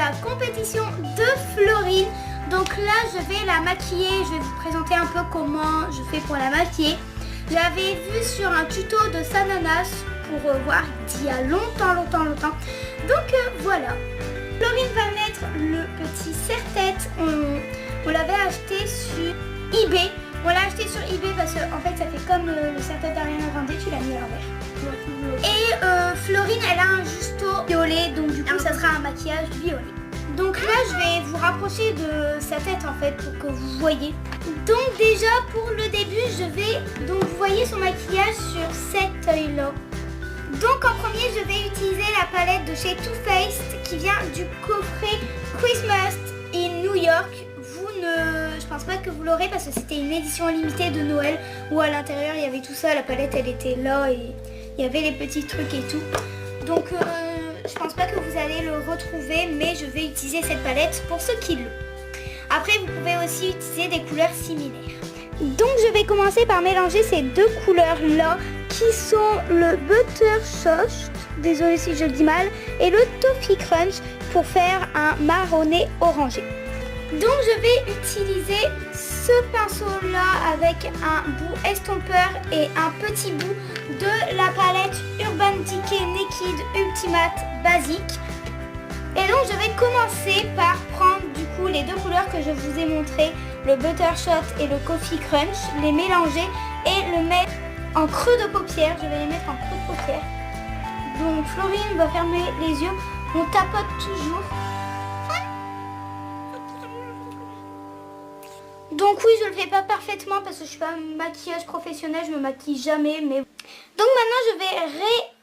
la compétition de Florine. Donc là, je vais la maquiller. Je vais vous présenter un peu comment je fais pour la maquiller. J'avais vu sur un tuto de Sananas pour voir d'il y a longtemps. Donc voilà. Florine va mettre le petit serre-tête. On l'avait acheté sur eBay. On l'a acheté sur eBay parce que en fait ça fait comme le serre-tête d'Ariana Grande. Tu l'as mis à l'envers. Et Florine, elle a un justo violet. Donc du coup ça sera un maquillage violet. Donc là je vais vous rapprocher de sa tête en fait pour que vous voyez. Donc déjà pour le début donc vous voyez son maquillage sur cet œil là. Donc en premier je vais utiliser la palette de chez Too Faced qui vient du coffret Christmas in New York. Je pense pas que vous l'aurez parce que c'était une édition limitée de Noël où à l'intérieur il y avait tout ça, la palette elle était là et il y avait les petits trucs et tout. Donc je pense pas que vous allez le retrouver, mais je vais utiliser cette palette pour ceux qui l'ont. Après vous pouvez aussi utiliser des couleurs similaires. Donc je vais commencer par mélanger ces deux couleurs là qui sont le Butterscotch, désolé si je le dis mal, et le Toffee Crunch pour faire un marronné orangé. Donc je vais utiliser ce pinceau là avec un bout estompeur et un petit bout de la palette Urban Decay Naked Ultimate Basique. Et donc je vais commencer par prendre du coup les deux couleurs que je vous ai montrées, le Butterscotch et le Coffee Crunch, les mélanger et le mettre en creux de paupière. Je vais les mettre en creux de paupière. Donc Florine va fermer les yeux, on tapote toujours. Donc oui, je le fais pas parfaitement parce que je suis pas maquillage professionnel, je me maquille jamais. Mais donc maintenant je vais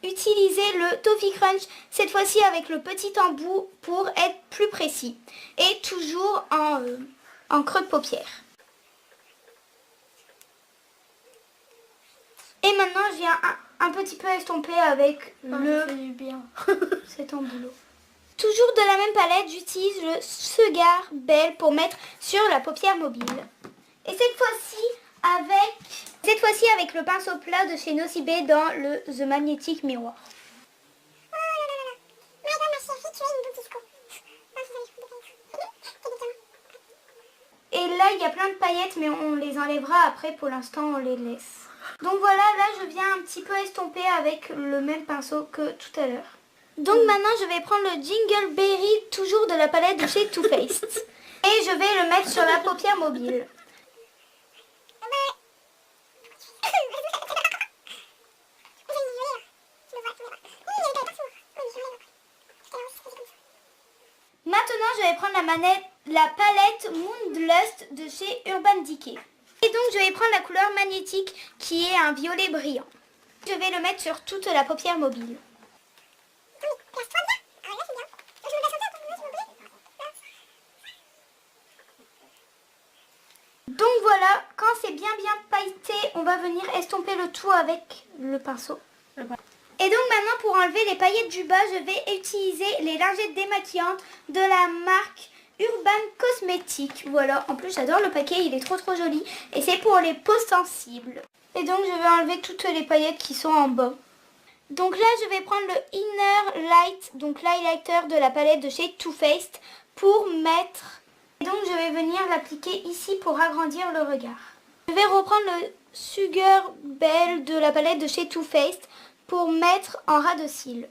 réutiliser le Toffee Crunch, cette fois-ci avec le petit embout pour être plus précis. Et toujours en creux de paupière. Et maintenant je viens un petit peu estomper avec cet embout. Toujours de la même palette, j'utilise le Sugar Belle pour mettre sur la paupière mobile. Et cette fois-ci avec le pinceau plat de chez Nocibé dans le The Magnetic Mirror. Et là, il y a plein de paillettes, mais on les enlèvera après. Pour l'instant, on les laisse. Donc voilà, là, je viens un petit peu estomper avec le même pinceau que tout à l'heure. Donc maintenant je vais prendre le Jingle Berry, toujours de la palette de chez Too Faced. Et je vais le mettre sur la paupière mobile. Maintenant je vais prendre la palette Moonlust de chez Urban Decay. Et donc je vais prendre la couleur magnétique qui est un violet brillant. Je vais le mettre sur toute la paupière mobile. Donc voilà, quand c'est bien pailleté, on va venir estomper le tout avec le pinceau. Et donc maintenant pour enlever les paillettes du bas, je vais utiliser les lingettes démaquillantes de la marque Urban Cosmetics. Voilà, en plus j'adore le paquet, il est trop joli. Et c'est pour les peaux sensibles. Et donc je vais enlever toutes les paillettes qui sont en bas. Donc là je vais prendre le Inner Light, donc l'highlighter de la palette de chez Too Faced pour mettre. Et donc je vais venir l'appliquer ici pour agrandir le regard. Je vais reprendre le Sugar Belle de la palette de chez Too Faced pour mettre en ras de cils.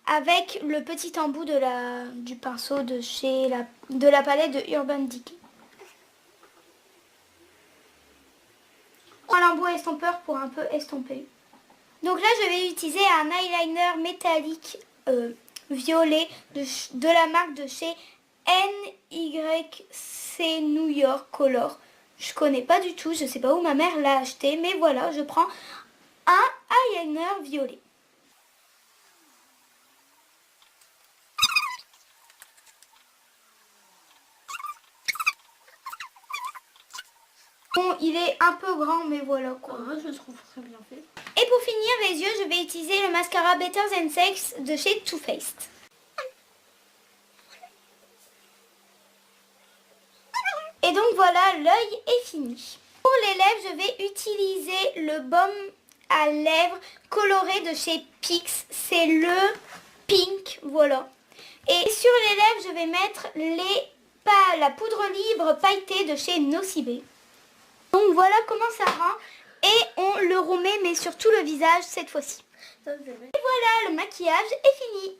Avec le petit embout du pinceau de la palette de Urban Decay. Je prends l'embout estompeur pour un peu estomper. Donc là je vais utiliser un eyeliner métallique violet de la marque de chez NYC New York Color. Je connais pas du tout, je sais pas où ma mère l'a acheté, mais voilà, je prends un eyeliner violet. Bon, il est un peu grand, mais voilà quoi. Je le trouve très bien fait. Et pour finir les yeux, je vais utiliser le mascara Better Than Sex de chez Too Faced. Et donc voilà, l'œil est fini. Pour les lèvres, je vais utiliser le baume à lèvres coloré de chez Pix. C'est le pink, voilà. Et sur les lèvres, je vais mettre la poudre libre pailletée de chez Nocibé. Donc voilà comment ça rend. Et on le remet mais sur tout le visage cette fois-ci. Et voilà, le maquillage est fini.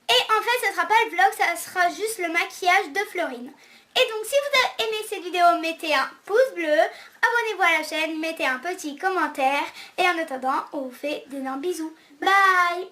Et en fait, ça ne sera pas le vlog, ça sera juste le maquillage de Florine. Et donc, si vous avez aimé cette vidéo, mettez un pouce bleu, abonnez-vous à la chaîne, mettez un petit commentaire. Et en attendant, on vous fait d'énormes bisous. Bye!